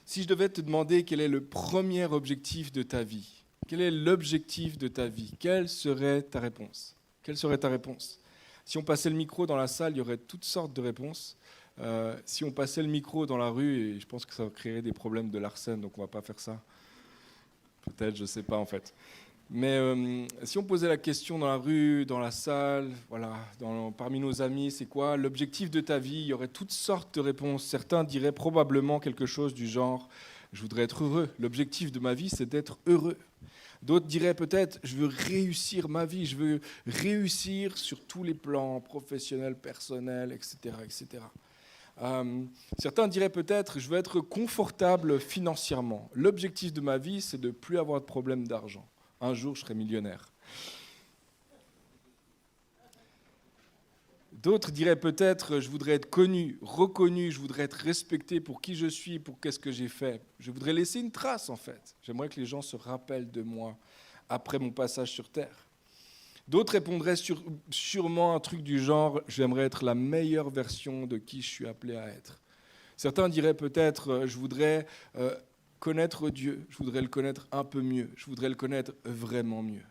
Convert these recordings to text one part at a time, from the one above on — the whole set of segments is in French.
Si je devais te demander quel est le premier objectif de ta vie, quel est l'objectif de ta vie, quelle serait ta réponse? Quelle serait ta réponse? Si on passait le micro dans la salle, il y aurait toutes sortes de réponses. Si on passait le micro dans la rue, et je pense que ça créerait des problèmes de Larsen, donc on ne va pas faire ça. Peut-être, je ne sais pas en fait. Mais si on posait la question dans la rue, dans la salle, voilà, parmi nos amis, c'est quoi l'objectif de ta vie? Il y aurait toutes sortes de réponses. Certains diraient probablement quelque chose du genre « je voudrais être heureux ». L'objectif de ma vie, c'est d'être heureux. D'autres diraient peut-être « je veux réussir ma vie, je veux réussir sur tous les plans, professionnels, personnels, etc. etc. » Certains diraient peut-être « je veux être confortable financièrement. L'objectif de ma vie, c'est de ne plus avoir de problème d'argent. Un jour, je serai millionnaire. » D'autres diraient peut-être « je voudrais être connu, reconnu, je voudrais être respecté pour qui je suis, pour qu'est-ce que j'ai fait. Je voudrais laisser une trace en fait. J'aimerais que les gens se rappellent de moi après mon passage sur Terre. » D'autres répondraient sûrement un truc du genre « j'aimerais être la meilleure version de qui je suis appelé à être. » Certains diraient peut-être « je voudrais connaître Dieu, je voudrais le connaître un peu mieux, je voudrais le connaître vraiment mieux. »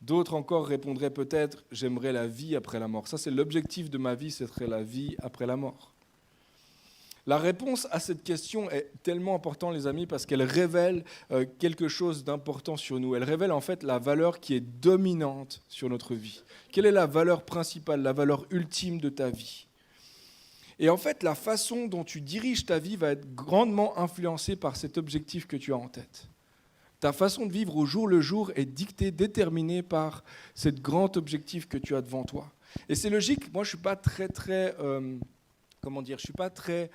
D'autres encore répondraient peut-être « j'aimerais la vie après la mort. » Ça, c'est l'objectif de ma vie, ce serait la vie après la mort. La réponse à cette question est tellement importante, les amis, parce qu'elle révèle quelque chose d'important sur nous. Elle révèle en fait la valeur qui est dominante sur notre vie. Quelle est la valeur principale, la valeur ultime de ta vie? Et en fait, la façon dont tu diriges ta vie va être grandement influencée par cet objectif que tu as en tête. Ta façon de vivre au jour le jour est dictée, déterminée par ce grand objectif que tu as devant toi. Et c'est logique, moi je ne suis pas très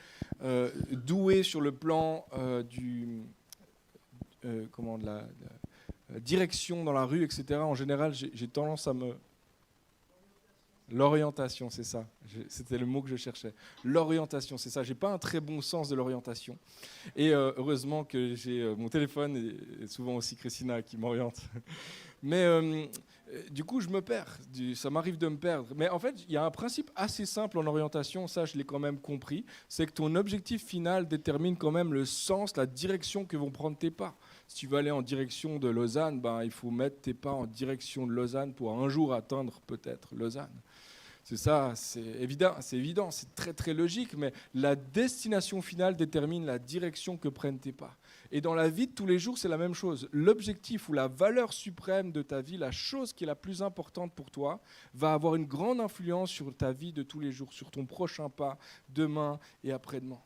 doué sur le plan de la direction dans la rue, etc. En général, j'ai tendance à me... L'orientation, c'est ça. C'était le mot que je cherchais. L'orientation, c'est ça. Je n'ai pas un très bon sens de l'orientation. Et heureusement que j'ai mon téléphone et souvent aussi Christina qui m'oriente. Mais du coup, je me perds. Ça m'arrive de me perdre. Mais en fait, il y a un principe assez simple en orientation, ça je l'ai quand même compris, c'est que ton objectif final détermine quand même le sens, la direction que vont prendre tes pas. Si tu veux aller en direction de Lausanne, il faut mettre tes pas en direction de Lausanne pour un jour atteindre peut-être Lausanne. C'est ça, c'est évident, c'est très très logique, mais la destination finale détermine la direction que prennent tes pas. Et dans la vie de tous les jours, c'est la même chose. L'objectif ou la valeur suprême de ta vie, la chose qui est la plus importante pour toi, va avoir une grande influence sur ta vie de tous les jours, sur ton prochain pas, demain et après-demain.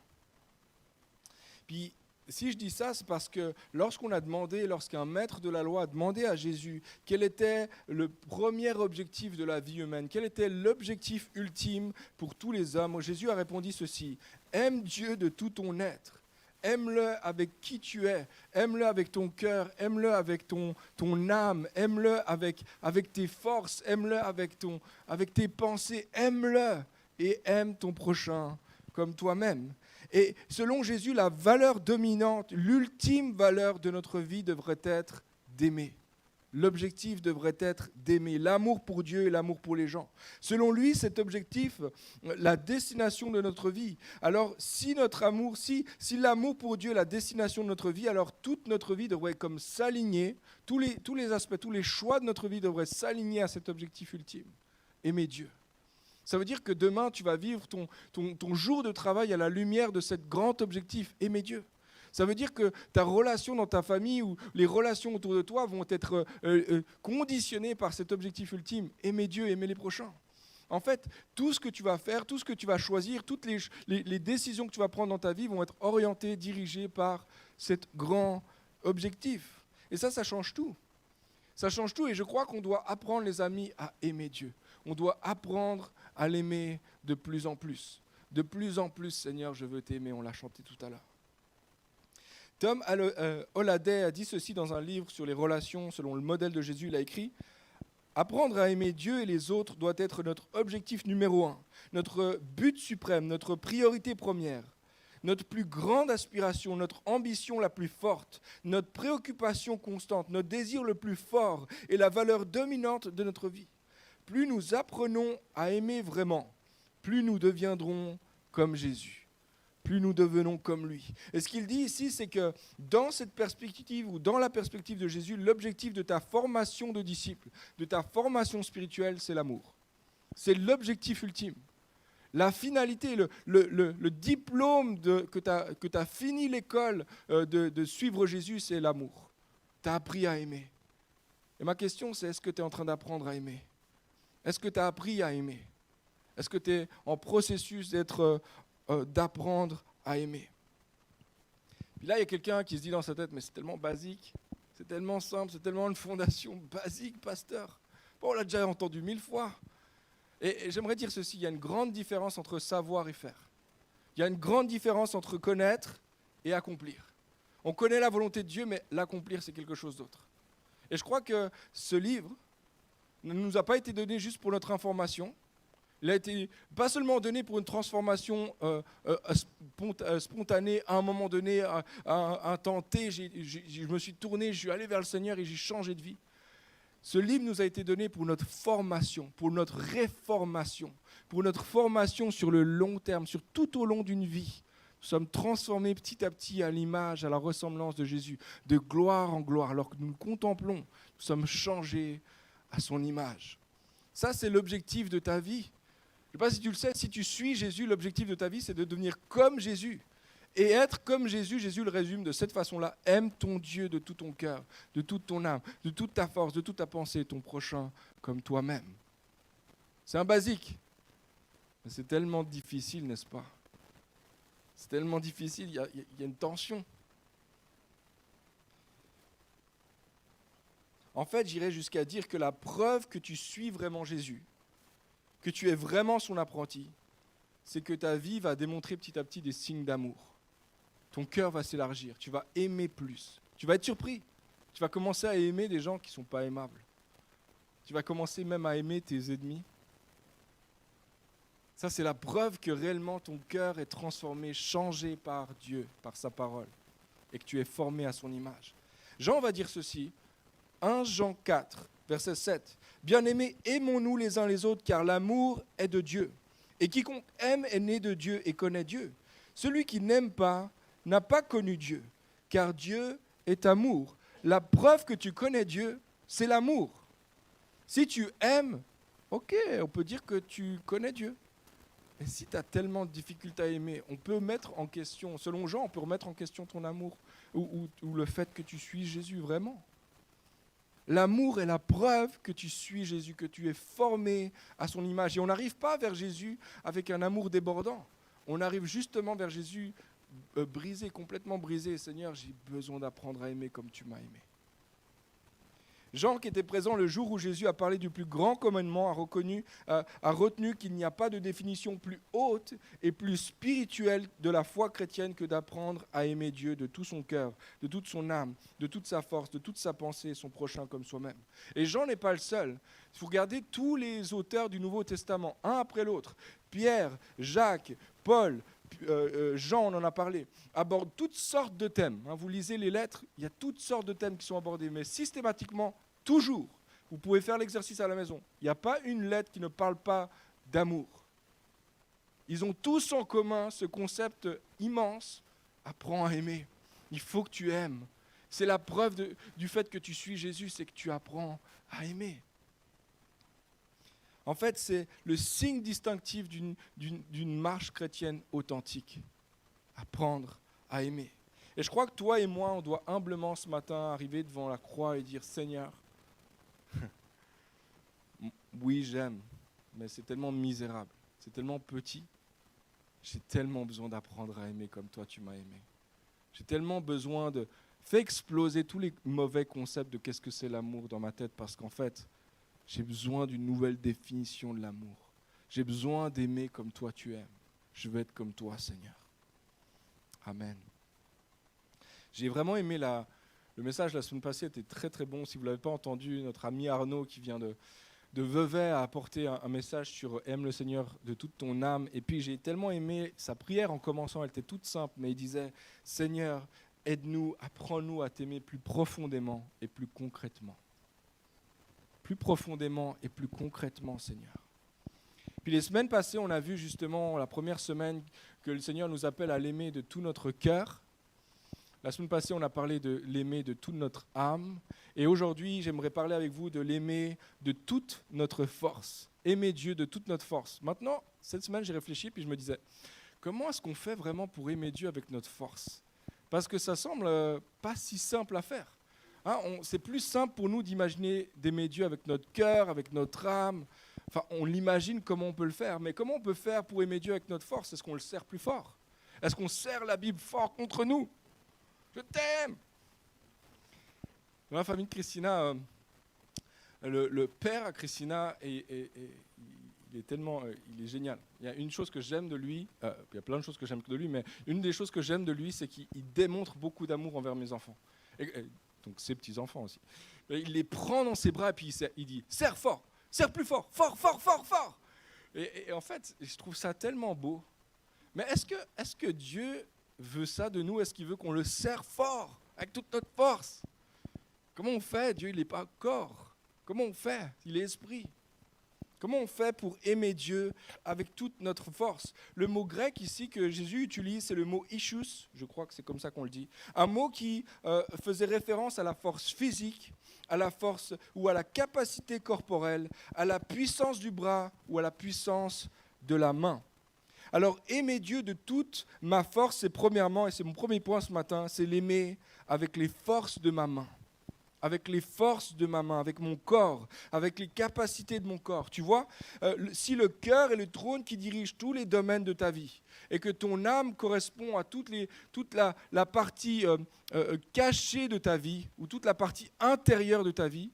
Puis, si je dis ça, c'est parce que lorsqu'un maître de la loi a demandé à Jésus quel était le premier objectif de la vie humaine, quel était l'objectif ultime pour tous les hommes, Jésus a répondu ceci: aime Dieu de tout ton être, aime-le avec qui tu es, aime-le avec ton cœur, aime-le avec ton âme, aime-le avec tes forces, aime-le avec tes pensées, aime-le et aime ton prochain comme toi-même. Et selon Jésus, la valeur dominante, l'ultime valeur de notre vie devrait être d'aimer. L'objectif devrait être d'aimer, l'amour pour Dieu et l'amour pour les gens. Selon lui, cet objectif, la destination de notre vie. Alors, si l'amour pour Dieu est la destination de notre vie, alors toute notre vie devrait comme s'aligner, tous les aspects, tous les choix de notre vie devraient s'aligner à cet objectif ultime, aimer Dieu. Ça veut dire que demain, tu vas vivre ton jour de travail à la lumière de ce grand objectif, aimer Dieu. Ça veut dire que ta relation dans ta famille ou les relations autour de toi vont être conditionnées par cet objectif ultime, aimer Dieu, aimer les prochains. En fait, tout ce que tu vas faire, tout ce que tu vas choisir, toutes les décisions que tu vas prendre dans ta vie vont être orientées, dirigées par cet grand objectif. Et ça change tout. Ça change tout et je crois qu'on doit apprendre, les amis, à aimer Dieu. On doit apprendre à l'aimer de plus en plus. De plus en plus, Seigneur, je veux t'aimer. On l'a chanté tout à l'heure. Tom Holliday a dit ceci dans un livre sur les relations, selon le modèle de Jésus. Il a écrit « Apprendre à aimer Dieu et les autres doit être notre objectif numéro 1, notre but suprême, notre priorité première, notre plus grande aspiration, notre ambition la plus forte, notre préoccupation constante, notre désir le plus fort et la valeur dominante de notre vie. Plus nous apprenons à aimer vraiment, plus nous deviendrons comme Jésus. plus nous devenons comme lui. Et ce qu'il dit ici, c'est que dans cette perspective, ou dans la perspective de Jésus, l'objectif de ta formation de disciple, de ta formation spirituelle, c'est l'amour. C'est l'objectif ultime. La finalité, le diplôme que tu as fini l'école de suivre Jésus, c'est l'amour. Tu as appris à aimer. Et ma question, c'est est-ce que tu es en train d'apprendre à aimer? Est-ce que tu as appris à aimer? Est-ce que tu es en processus d'apprendre à aimer? Puis là, il y a quelqu'un qui se dit dans sa tête, mais c'est tellement basique, c'est tellement simple, c'est tellement une fondation basique, pasteur. Bon, on l'a déjà entendu 1000 fois. Et j'aimerais dire ceci, il y a une grande différence entre savoir et faire. Il y a une grande différence entre connaître et accomplir. On connaît la volonté de Dieu, mais l'accomplir, c'est quelque chose d'autre. Et je crois que ce livre ne nous a pas été donné juste pour notre information. Il a été pas seulement donné pour une transformation spontanée à un moment donné, à un temps T. Je me suis tourné, je suis allé vers le Seigneur et j'ai changé de vie. Ce livre nous a été donné pour notre formation, pour notre réformation, pour notre formation sur le long terme, sur tout au long d'une vie. Nous sommes transformés petit à petit à l'image, à la ressemblance de Jésus, de gloire en gloire. Alors que nous le contemplons, nous sommes changés à son image. Ça, c'est l'objectif de ta vie. Je ne sais pas si tu le sais, si tu suis Jésus, l'objectif de ta vie, c'est de devenir comme Jésus. Et être comme Jésus, Jésus le résume de cette façon-là. Aime ton Dieu de tout ton cœur, de toute ton âme, de toute ta force, de toute ta pensée, ton prochain comme toi-même. C'est un basique. Mais c'est tellement difficile, n'est-ce pas? C'est tellement difficile, il y a une tension. En fait, j'irais jusqu'à dire que la preuve que tu suis vraiment Jésus, que tu es vraiment son apprenti, c'est que ta vie va démontrer petit à petit des signes d'amour. Ton cœur va s'élargir, tu vas aimer plus. Tu vas être surpris. Tu vas commencer à aimer des gens qui ne sont pas aimables. Tu vas commencer même à aimer tes ennemis. Ça, c'est la preuve que réellement ton cœur est transformé, changé par Dieu, par sa parole, et que tu es formé à son image. Jean va dire ceci, 1 Jean 4, verset 7. « Bien-aimés, aimons-nous les uns les autres, car l'amour est de Dieu. Et quiconque aime est né de Dieu et connaît Dieu. Celui qui n'aime pas n'a pas connu Dieu, car Dieu est amour. » La preuve que tu connais Dieu, c'est l'amour. Si tu aimes, ok, on peut dire que tu connais Dieu. Mais si tu as tellement de difficultés à aimer, on peut mettre en question, selon Jean, on peut remettre en question ton amour ou le fait que tu suis Jésus vraiment. L'amour est la preuve que tu suis Jésus, que tu es formé à son image. Et on n'arrive pas vers Jésus avec un amour débordant. On arrive justement vers Jésus brisé, complètement brisé. Seigneur, j'ai besoin d'apprendre à aimer comme tu m'as aimé. Jean, qui était présent le jour où Jésus a parlé du plus grand commandement, a retenu qu'il n'y a pas de définition plus haute et plus spirituelle de la foi chrétienne que d'apprendre à aimer Dieu de tout son cœur, de toute son âme, de toute sa force, de toute sa pensée et son prochain comme soi-même. Et Jean n'est pas le seul. Il faut regarder tous les auteurs du Nouveau Testament, un après l'autre. Pierre, Jacques, Paul, Jean, on en a parlé, aborde toutes sortes de thèmes. Vous lisez les lettres, il y a toutes sortes de thèmes qui sont abordés, mais systématiquement, toujours, vous pouvez faire l'exercice à la maison. Il n'y a pas une lettre qui ne parle pas d'amour. Ils ont tous en commun ce concept immense, apprends à aimer. Il faut que tu aimes. C'est la preuve du fait que tu suis Jésus, c'est que tu apprends à aimer. En fait, c'est le signe distinctif d'une marche chrétienne authentique. Apprendre à aimer. Et je crois que toi et moi, on doit humblement ce matin arriver devant la croix et dire « Seigneur, oui, j'aime, mais c'est tellement misérable, c'est tellement petit. J'ai tellement besoin d'apprendre à aimer comme toi, tu m'as aimé. J'ai tellement besoin de faire exploser tous les mauvais concepts de qu'est-ce que c'est l'amour dans ma tête parce qu'en fait, j'ai besoin d'une nouvelle définition de l'amour. J'ai besoin d'aimer comme toi tu aimes. Je veux être comme toi, Seigneur. » Amen. J'ai vraiment aimé le message la semaine passée, était très très bon. Si vous ne l'avez pas entendu, notre ami Arnaud qui vient de Vevey a apporté un message sur « Aime le Seigneur de toute ton âme ». Et puis j'ai tellement aimé sa prière en commençant, elle était toute simple, mais il disait « Seigneur, aide-nous, apprends-nous à t'aimer plus profondément et plus concrètement. » Plus profondément et plus concrètement, Seigneur. Puis les semaines passées, on a vu justement la première semaine que le Seigneur nous appelle à l'aimer de tout notre cœur. La semaine passée, on a parlé de l'aimer de toute notre âme. Et aujourd'hui, j'aimerais parler avec vous de l'aimer de toute notre force. Aimer Dieu de toute notre force. Maintenant, cette semaine, j'ai réfléchi puis je me disais, comment est-ce qu'on fait vraiment pour aimer Dieu avec notre force? Parce que ça semble pas si simple à faire. Hein, c'est plus simple pour nous d'imaginer d'aimer Dieu avec notre cœur, avec notre âme. Enfin, on l'imagine comment on peut le faire. Mais comment on peut faire pour aimer Dieu avec notre force? Est-ce qu'on le serre plus fort? Est-ce qu'on serre la Bible fort contre nous? Je t'aime! Dans la famille de Christina, le père à Christina, il est génial. Il y a une chose que j'aime de lui, il y a plein de choses que j'aime de lui, mais une des choses que j'aime de lui, c'est qu'il démontre beaucoup d'amour envers mes enfants. Donc ses petits-enfants aussi. Il les prend dans ses bras et puis il dit « serre fort, serre plus fort, fort, fort, fort, fort !» Et en fait, je trouve ça tellement beau. Mais est-ce que Dieu veut ça de nous? Est-ce qu'il veut qu'on le serre fort, avec toute notre force? Comment on fait? Dieu, il n'est pas corps. Comment on fait? Il est esprit. Comment on fait pour aimer Dieu avec toute notre force? Le mot grec ici que Jésus utilise, c'est le mot ischus, je crois que c'est comme ça qu'on le dit. Un mot qui faisait référence à la force physique, à la force ou à la capacité corporelle, à la puissance du bras ou à la puissance de la main. Alors, aimer Dieu de toute ma force, c'est premièrement, et c'est mon premier point ce matin, c'est l'aimer avec les forces de ma main. Avec les forces de ma main, avec mon corps, avec les capacités de mon corps. Tu vois, si le cœur est le trône qui dirige tous les domaines de ta vie, et que ton âme correspond à toute la partie cachée de ta vie, ou toute la partie intérieure de ta vie,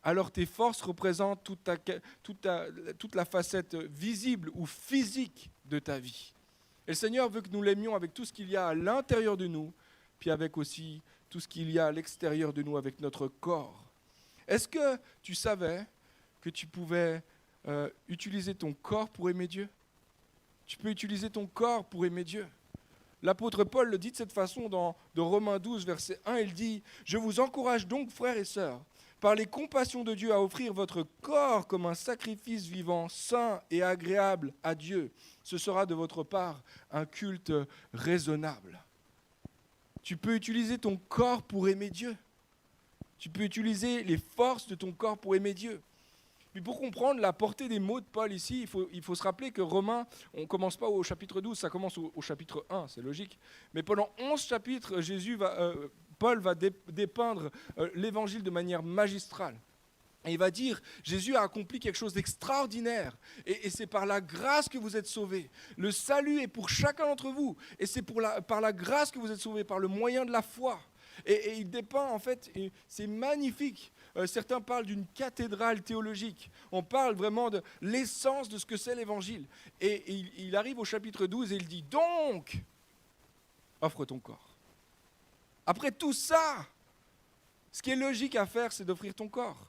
alors tes forces représentent toute la facette visible ou physique de ta vie. Et le Seigneur veut que nous l'aimions avec tout ce qu'il y a à l'intérieur de nous, puis avec aussi tout ce qu'il y a à l'extérieur de nous, avec notre corps. Est-ce que tu savais que tu pouvais utiliser ton corps pour aimer Dieu? Tu peux utiliser ton corps pour aimer Dieu. L'apôtre Paul le dit de cette façon dans Romains 12, verset 1, il dit « Je vous encourage donc, frères et sœurs, par les compassions de Dieu, à offrir votre corps comme un sacrifice vivant, saint et agréable à Dieu. Ce sera de votre part un culte raisonnable. » Tu peux utiliser ton corps pour aimer Dieu. Tu peux utiliser les forces de ton corps pour aimer Dieu. Mais pour comprendre la portée des mots de Paul ici, il faut se rappeler que Romains, on ne commence pas au chapitre 12, ça commence au chapitre 1, c'est logique. Mais pendant 11 chapitres, Paul va dépeindre l'évangile de manière magistrale. Et il va dire, Jésus a accompli quelque chose d'extraordinaire. Et c'est par la grâce que vous êtes sauvés. Le salut est pour chacun d'entre vous. Et c'est par la grâce que vous êtes sauvés, par le moyen de la foi. Et il dépeint, en fait, c'est magnifique. Certains parlent d'une cathédrale théologique. On parle vraiment de l'essence de ce que c'est l'évangile. Et il arrive au chapitre 12 et il dit, donc, offre ton corps. Après tout ça, ce qui est logique à faire, c'est d'offrir ton corps.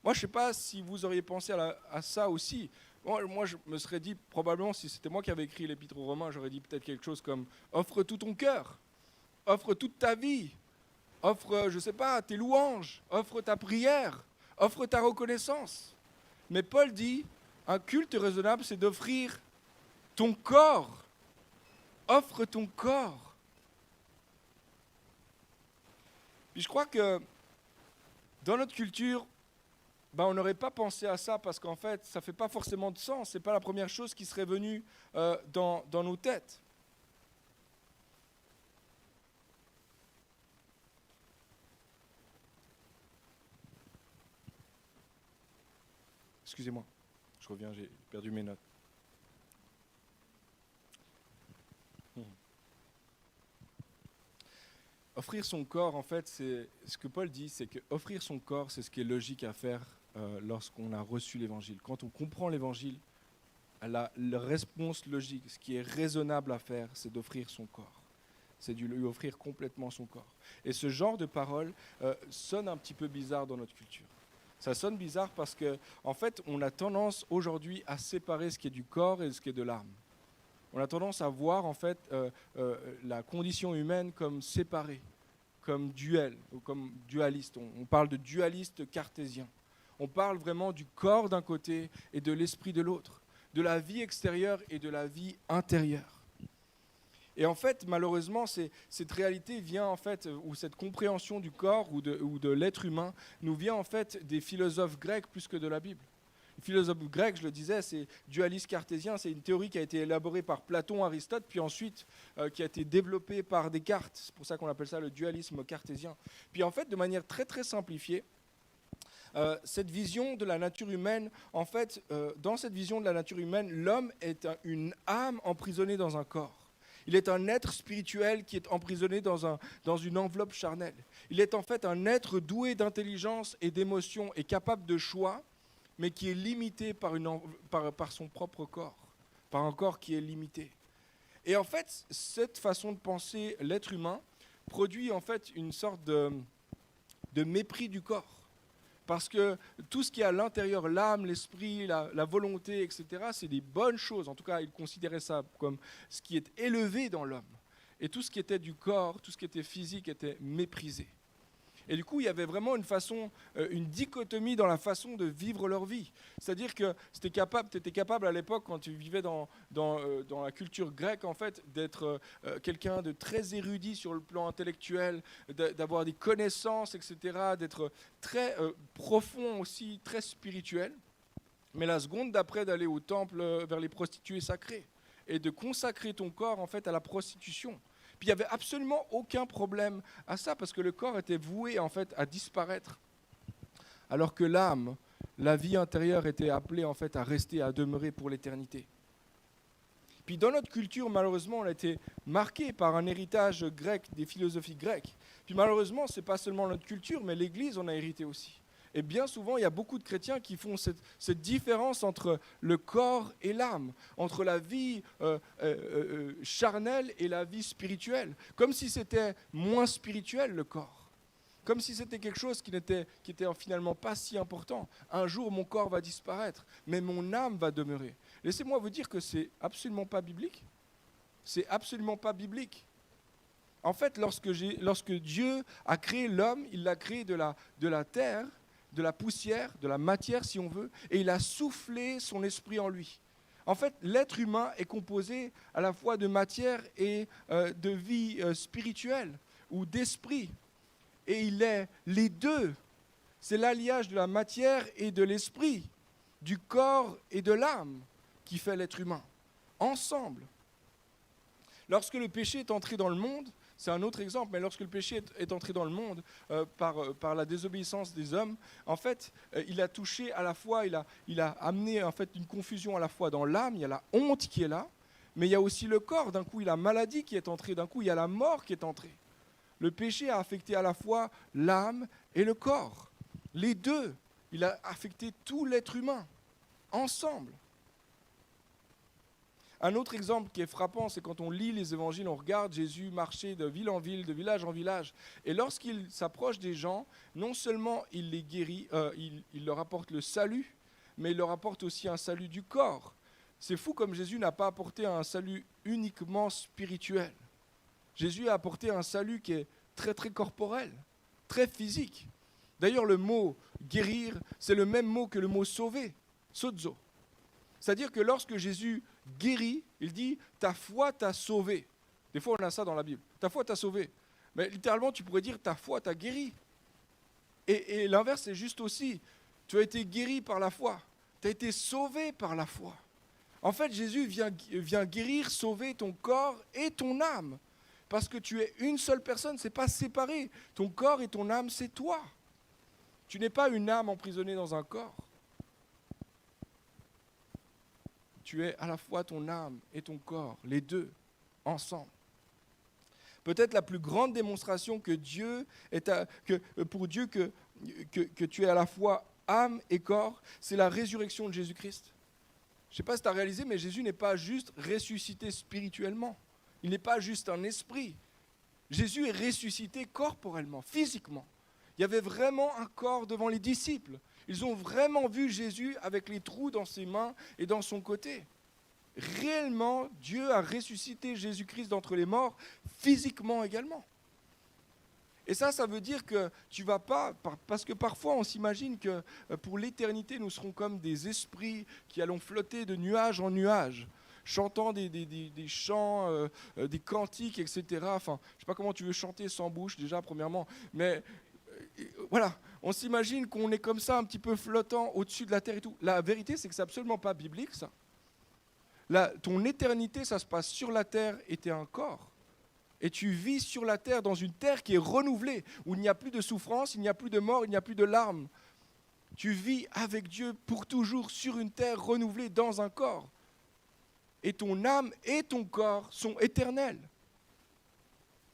Moi, je ne sais pas si vous auriez pensé à ça aussi. Moi, je me serais dit, probablement, si c'était moi qui avais écrit l'Épître aux Romains, j'aurais dit peut-être quelque chose comme « offre tout ton cœur, offre toute ta vie, offre, je ne sais pas, tes louanges, offre ta prière, offre ta reconnaissance. » Mais Paul dit, un culte raisonnable, c'est d'offrir ton corps. Offre ton corps. Puis je crois que dans notre culture, on n'aurait pas pensé à ça parce qu'en fait, ça ne fait pas forcément de sens. Ce n'est pas la première chose qui serait venue dans nos têtes. Excusez-moi, je reviens, j'ai perdu mes notes. Offrir son corps, en fait, c'est ce que Paul dit, c'est que offrir son corps, c'est ce qui est logique à faire lorsqu'on a reçu l'Évangile. Quand on comprend l'Évangile, la réponse logique, ce qui est raisonnable à faire, c'est d'offrir son corps. C'est de lui offrir complètement son corps. Et ce genre de parole sonne un petit peu bizarre dans notre culture. Ça sonne bizarre parce qu'en fait, on a tendance aujourd'hui à séparer ce qui est du corps et ce qui est de l'âme. On a tendance à voir en fait la condition humaine comme séparée, comme duel, ou comme dualiste. On parle de dualiste cartésien. On parle vraiment du corps d'un côté et de l'esprit de l'autre. de la vie extérieure et de la vie intérieure. Et en fait, malheureusement, cette réalité vient en fait, ou cette compréhension du corps ou de l'être humain, nous vient en fait des philosophes grecs plus que de la Bible. Les philosophes grecs, je le disais, c'est dualisme cartésien, c'est une théorie qui a été élaborée par Platon, Aristote, puis ensuite qui a été développée par Descartes. C'est pour ça qu'on appelle ça le dualisme cartésien. Puis en fait, de manière très très simplifiée, cette vision de la nature humaine, en fait, dans cette vision de la nature humaine, l'homme est une âme emprisonnée dans un corps. Il est un être spirituel qui est emprisonné dans une enveloppe charnelle. Il est en fait un être doué d'intelligence et d'émotion et capable de choix, mais qui est limité par son propre corps, par un corps qui est limité. Et en fait, cette façon de penser l'être humain produit en fait une sorte de mépris du corps. Parce que tout ce qui est à l'intérieur, l'âme, l'esprit, la volonté, etc., c'est des bonnes choses. En tout cas, il considérait ça comme ce qui est élevé dans l'homme. Et tout ce qui était du corps, tout ce qui était physique était méprisé. Et du coup, il y avait vraiment une dichotomie dans la façon de vivre leur vie. C'est-à-dire que tu étais capable à l'époque, quand tu vivais dans la culture grecque, en fait, d'être quelqu'un de très érudit sur le plan intellectuel, d'avoir des connaissances, etc., d'être très profond aussi, très spirituel. Mais la seconde d'après, d'aller au temple vers les prostituées sacrées et de consacrer ton corps, en fait, à la prostitution. Puis il n'y avait absolument aucun problème à ça, parce que le corps était voué en fait à disparaître, alors que l'âme, la vie intérieure, était appelée en fait à rester, à demeurer pour l'éternité. Puis dans notre culture, malheureusement, on a été marqué par un héritage grec, des philosophies grecques. Puis malheureusement, ce n'est pas seulement notre culture, mais l'Église en a hérité aussi. Et bien souvent, il y a beaucoup de chrétiens qui font cette différence entre le corps et l'âme, entre la vie charnelle et la vie spirituelle, comme si c'était moins spirituel le corps, comme si c'était quelque chose qui était finalement pas si important. Un jour, mon corps va disparaître, mais mon âme va demeurer. Laissez-moi vous dire que c'est absolument pas biblique. C'est absolument pas biblique. En fait, lorsque Dieu a créé l'homme, il l'a créé de la terre, de la poussière, de la matière si on veut, et il a soufflé son esprit en lui. En fait, l'être humain est composé à la fois de matière et de vie spirituelle ou d'esprit. Et il est les deux. C'est l'alliage de la matière et de l'esprit, du corps et de l'âme qui fait l'être humain, ensemble. Lorsque le péché est entré dans le monde, c'est un autre exemple, mais lorsque le péché est entré dans le monde par la désobéissance des hommes, en fait, il a touché à la fois, il a amené en fait une confusion à la fois dans l'âme, il y a la honte qui est là, mais il y a aussi le corps. D'un coup, il y a la maladie qui est entrée, d'un coup, il y a la mort qui est entrée. Le péché a affecté à la fois l'âme et le corps. Les deux, il a affecté tout l'être humain, ensemble. Un autre exemple qui est frappant, c'est quand on lit les évangiles, on regarde Jésus marcher de ville en ville, de village en village. Et lorsqu'il s'approche des gens, non seulement il les guérit, il leur apporte le salut, mais il leur apporte aussi un salut du corps. C'est fou comme Jésus n'a pas apporté un salut uniquement spirituel. Jésus a apporté un salut qui est très très corporel, très physique. D'ailleurs, le mot guérir, c'est le même mot que le mot sauver, sozo. C'est-à-dire que lorsque Jésus guérit, il dit « ta foi t'a sauvé ». Des fois, on a ça dans la Bible. « Ta foi t'a sauvé ». Mais littéralement, tu pourrais dire « ta foi t'a guéri ». Et l'inverse, c'est juste aussi. Tu as été guéri par la foi. Tu as été sauvé par la foi. En fait, Jésus vient guérir, sauver ton corps et ton âme. Parce que tu es une seule personne, ce n'est pas séparé. Ton corps et ton âme, c'est toi. Tu n'es pas une âme emprisonnée dans un corps. Tu es à la fois ton âme et ton corps, les deux, ensemble. Peut-être la plus grande démonstration que pour Dieu que tu es à la fois âme et corps, c'est la résurrection de Jésus-Christ. Je ne sais pas si tu as réalisé, mais Jésus n'est pas juste ressuscité spirituellement. Il n'est pas juste un esprit. Jésus est ressuscité corporellement, physiquement. Il y avait vraiment un corps devant les disciples. Ils ont vraiment vu Jésus avec les trous dans ses mains et dans son côté. Réellement, Dieu a ressuscité Jésus-Christ d'entre les morts, physiquement également. Et ça veut dire que tu vas pas, parce que parfois on s'imagine que pour l'éternité, nous serons comme des esprits qui allons flotter de nuage en nuage, chantant des chants, des cantiques, etc. Enfin, je ne sais pas comment tu veux chanter sans bouche déjà, premièrement, mais voilà, on s'imagine qu'on est comme ça, un petit peu flottant au-dessus de la terre et tout. La vérité, c'est que c'est absolument pas biblique, ça. Ton éternité, ça se passe sur la terre et tu es un corps. Et tu vis sur la terre, dans une terre qui est renouvelée, où il n'y a plus de souffrance, il n'y a plus de mort, il n'y a plus de larmes. Tu vis avec Dieu pour toujours sur une terre renouvelée, dans un corps. Et ton âme et ton corps sont éternels,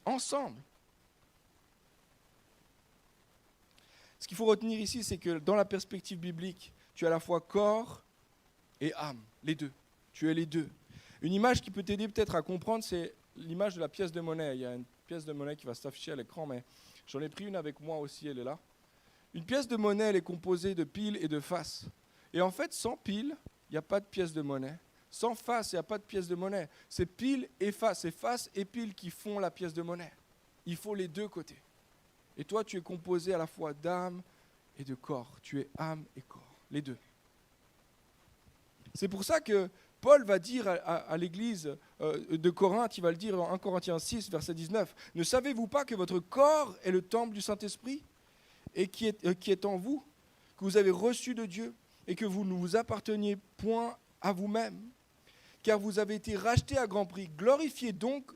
ensemble. Ce qu'il faut retenir ici, c'est que dans la perspective biblique, tu as à la fois corps et âme, les deux. Tu es les deux. Une image qui peut t'aider peut-être à comprendre, c'est l'image de la pièce de monnaie. Il y a une pièce de monnaie qui va s'afficher à l'écran, mais j'en ai pris une avec moi aussi, elle est là. Une pièce de monnaie, elle est composée de piles et de faces. Et en fait, sans piles, il n'y a pas de pièce de monnaie. Sans face, il n'y a pas de pièce de monnaie. C'est piles et faces. C'est faces et piles qui font la pièce de monnaie. Il faut les deux côtés. Et toi, tu es composé à la fois d'âme et de corps. Tu es âme et corps, les deux. C'est pour ça que Paul va dire à l'église de Corinthe, il va le dire en 1 Corinthiens 6, verset 19, « Ne savez-vous pas que votre corps est le temple du Saint-Esprit et qui est en vous, que vous avez reçu de Dieu et que vous ne vous apparteniez point à vous-même, car vous avez été rachetés à grand prix. Glorifiez donc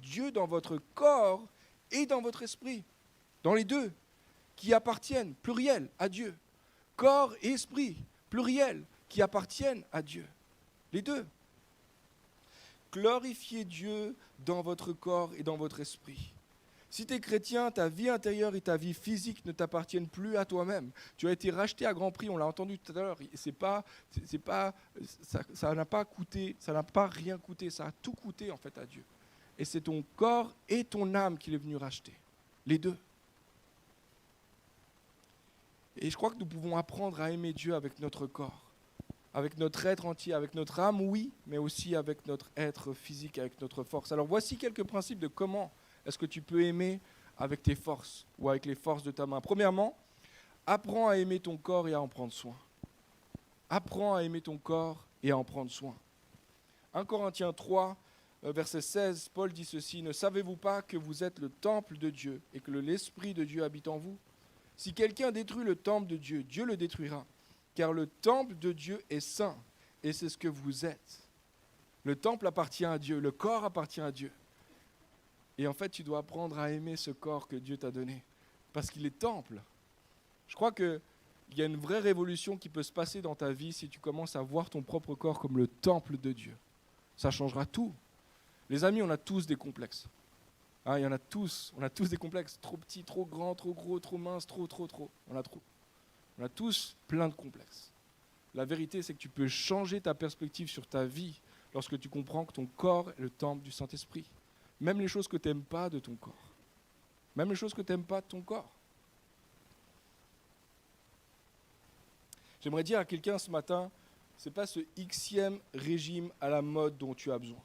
Dieu dans votre corps et dans votre esprit, dans les deux, qui appartiennent, pluriel, à Dieu. Corps et esprit, pluriel, qui appartiennent à Dieu. Les deux. Glorifiez Dieu dans votre corps et dans votre esprit. Si tu es chrétien, ta vie intérieure et ta vie physique ne t'appartiennent plus à toi-même. Tu as été racheté à grand prix, on l'a entendu tout à l'heure. Ça n'a pas coûté, ça n'a pas rien coûté, ça a tout coûté en fait à Dieu. Et c'est ton corps et ton âme qu'il est venu racheter. Les deux. Et je crois que nous pouvons apprendre à aimer Dieu avec notre corps, avec notre être entier, avec notre âme, oui, mais aussi avec notre être physique, avec notre force. Alors voici quelques principes de comment est-ce que tu peux aimer avec tes forces ou avec les forces de ta main. Premièrement, apprends à aimer ton corps et à en prendre soin. Apprends à aimer ton corps et à en prendre soin. 1 Corinthiens 3, verset 16, Paul dit ceci, « Ne savez-vous pas que vous êtes le temple de Dieu et que l'Esprit de Dieu habite en vous ? Si quelqu'un détruit le temple de Dieu, Dieu le détruira, car le temple de Dieu est saint, et c'est ce que vous êtes. » Le temple appartient à Dieu, le corps appartient à Dieu. Et en fait, tu dois apprendre à aimer ce corps que Dieu t'a donné, parce qu'il est temple. Je crois qu'il y a une vraie révolution qui peut se passer dans ta vie si tu commences à voir ton propre corps comme le temple de Dieu. Ça changera tout. Les amis, on a tous des complexes. On a tous des complexes, trop petits, trop grands, trop gros, trop minces, trop. On a tous plein de complexes. La vérité, c'est que tu peux changer ta perspective sur ta vie lorsque tu comprends que ton corps est le temple du Saint-Esprit. Même les choses que tu n'aimes pas de ton corps. Même les choses que tu n'aimes pas de ton corps. J'aimerais dire à quelqu'un ce matin, ce n'est pas ce Xème régime à la mode dont tu as besoin.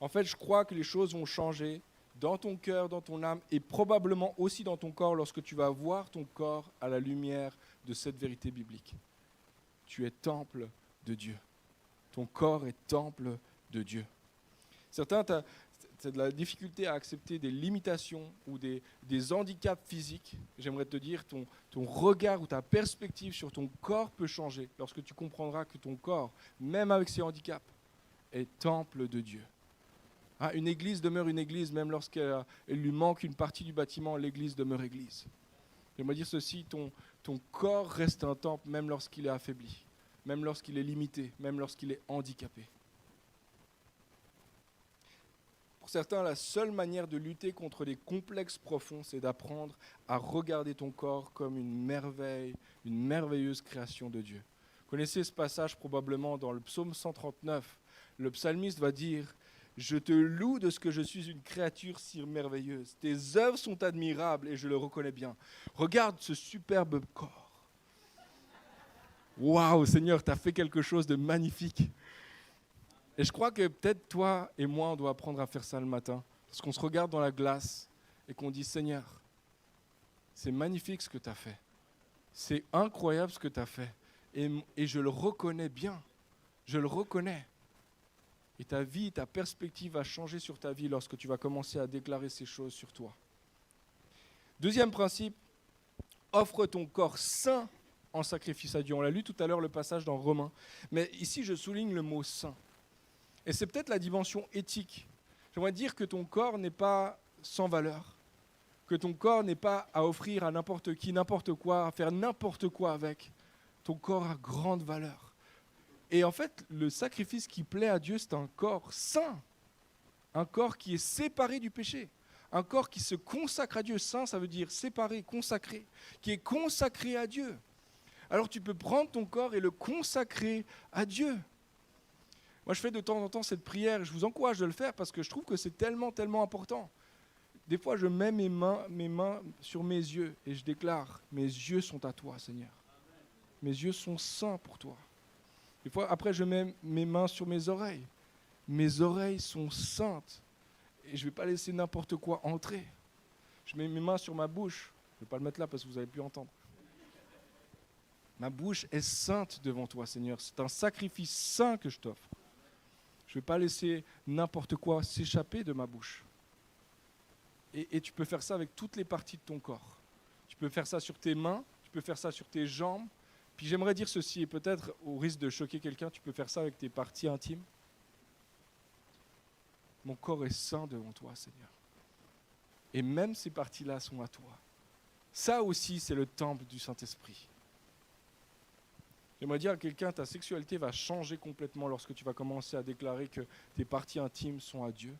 En fait, je crois que les choses vont changer dans ton cœur, dans ton âme et probablement aussi dans ton corps lorsque tu vas voir ton corps à la lumière de cette vérité biblique. Tu es temple de Dieu. Ton corps est temple de Dieu. Certains, tu as de la difficulté à accepter des limitations ou des handicaps physiques. J'aimerais te dire, ton regard ou ta perspective sur ton corps peut changer lorsque tu comprendras que ton corps, même avec ses handicaps, est temple de Dieu. Une église demeure une église, même lorsqu'elle lui manque une partie du bâtiment, l'église demeure église. J'aimerais dire ceci, ton corps reste un temple même lorsqu'il est affaibli, même lorsqu'il est limité, même lorsqu'il est handicapé. Pour certains, la seule manière de lutter contre les complexes profonds, c'est d'apprendre à regarder ton corps comme une merveille, une merveilleuse création de Dieu. Vous connaissez ce passage probablement dans le psaume 139. Le psalmiste va dire « Je te loue de ce que je suis une créature si merveilleuse. Tes œuvres sont admirables et je le reconnais bien. Regarde ce superbe corps. Waouh, Seigneur, tu as fait quelque chose de magnifique. » Et je crois que peut-être toi et moi, on doit apprendre à faire ça le matin. Lorsqu'on se regarde dans la glace et qu'on dit « Seigneur, c'est magnifique ce que tu as fait. C'est incroyable ce que tu as fait. Et je le reconnais bien. Je le reconnais. » Et ta vie, ta perspective va changer sur ta vie lorsque tu vas commencer à déclarer ces choses sur toi. Deuxième principe, offre ton corps saint en sacrifice à Dieu. On l'a lu tout à l'heure, le passage dans Romains. Mais ici, je souligne le mot saint. Et c'est peut-être la dimension éthique. J'aimerais dire que ton corps n'est pas sans valeur, que ton corps n'est pas à offrir à n'importe qui, n'importe quoi, à faire n'importe quoi avec. Ton corps a grande valeur. Et en fait, le sacrifice qui plaît à Dieu, c'est un corps saint, un corps qui est séparé du péché, un corps qui se consacre à Dieu. Saint, ça veut dire séparé, consacré, qui est consacré à Dieu. Alors tu peux prendre ton corps et le consacrer à Dieu. Moi, je fais de temps en temps cette prière, je vous encourage de le faire parce que je trouve que c'est tellement, tellement important. Des fois, je mets mes mains sur mes yeux et je déclare, mes yeux sont à toi, Seigneur. Mes yeux sont saints pour toi. Des fois, après, je mets mes mains sur mes oreilles. Mes oreilles sont saintes et je ne vais pas laisser n'importe quoi entrer. Je mets mes mains sur ma bouche. Je ne vais pas le mettre là parce que vous avez pu entendre. Ma bouche est sainte devant toi, Seigneur. C'est un sacrifice saint que je t'offre. Je ne vais pas laisser n'importe quoi s'échapper de ma bouche. Et tu peux faire ça avec toutes les parties de ton corps. Tu peux faire ça sur tes mains, tu peux faire ça sur tes jambes. Puis j'aimerais dire ceci, et peut-être au risque de choquer quelqu'un, tu peux faire ça avec tes parties intimes. Mon corps est saint devant toi, Seigneur. Et même ces parties-là sont à toi. Ça aussi, c'est le temple du Saint-Esprit. J'aimerais dire à quelqu'un, ta sexualité va changer complètement lorsque tu vas commencer à déclarer que tes parties intimes sont à Dieu,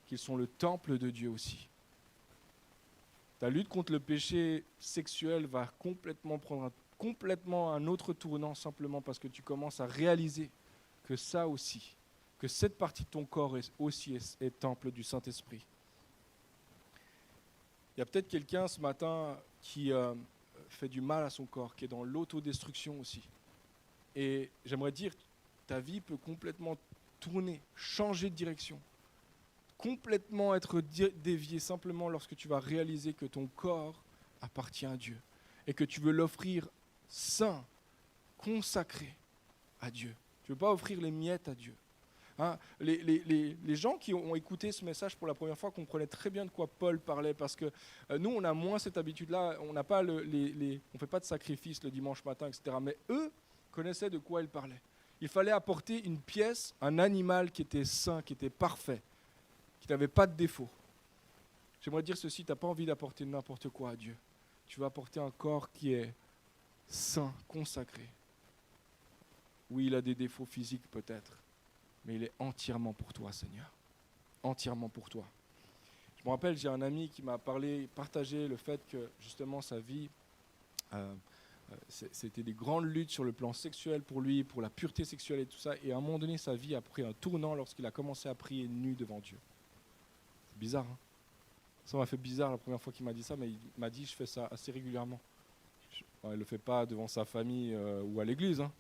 qu'ils sont le temple de Dieu aussi. Ta lutte contre le péché sexuel va complètement un autre tournant simplement parce que tu commences à réaliser que ça aussi, que cette partie de ton corps est temple du Saint-Esprit. Il y a peut-être quelqu'un ce matin qui fait du mal à son corps, qui est dans l'autodestruction aussi. Et j'aimerais dire, ta vie peut complètement tourner, changer de direction, complètement être déviée simplement lorsque tu vas réaliser que ton corps appartient à Dieu et que tu veux l'offrir saint, consacré à Dieu. Tu ne veux pas offrir les miettes à Dieu. Hein, les gens qui ont écouté ce message pour la première fois comprenaient très bien de quoi Paul parlait parce que nous, on a moins cette habitude-là, on n'a pas on fait pas de sacrifice le dimanche matin, etc. Mais eux connaissaient de quoi ils parlaient. Il fallait apporter une pièce, un animal qui était saint, qui était parfait, qui n'avait pas de défaut. J'aimerais dire ceci, tu n'as pas envie d'apporter n'importe quoi à Dieu. Tu vas apporter un corps qui est saint, consacré. Oui, il a des défauts physiques peut-être, mais il est entièrement pour toi, Seigneur. Entièrement pour toi. Je me rappelle, j'ai un ami qui m'a partagé le fait que justement sa vie, c'était des grandes luttes sur le plan sexuel pour lui, pour la pureté sexuelle et tout ça. Et à un moment donné, sa vie a pris un tournant lorsqu'il a commencé à prier nu devant Dieu. C'est bizarre, hein? Ça m'a fait bizarre la première fois qu'il m'a dit ça, mais il m'a dit je fais ça assez régulièrement. Il ne le fait pas devant sa famille ou à l'église. Hein.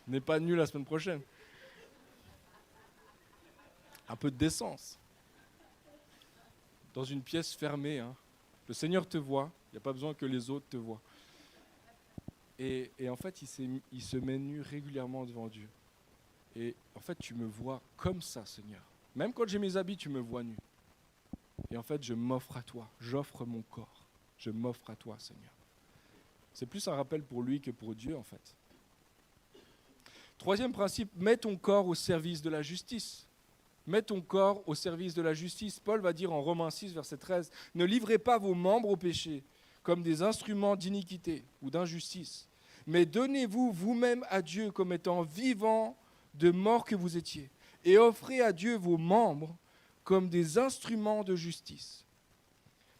Il n'est pas nu la semaine prochaine. Un peu de décence. Dans une pièce fermée. Hein. Le Seigneur te voit, il n'y a pas besoin que les autres te voient. Et en fait, il se met nu régulièrement devant Dieu. Et en fait, tu me vois comme ça, Seigneur. Même quand j'ai mes habits, tu me vois nu. Et en fait, je m'offre à toi. J'offre mon corps. Je m'offre à toi, Seigneur. C'est plus un rappel pour lui que pour Dieu, en fait. Troisième principe, mets ton corps au service de la justice. Mets ton corps au service de la justice. Paul va dire en Romains 6, verset 13, « Ne livrez pas vos membres au péché comme des instruments d'iniquité ou d'injustice, mais donnez-vous vous-même à Dieu comme étant vivants de mort que vous étiez, et offrez à Dieu vos membres comme des instruments de justice. »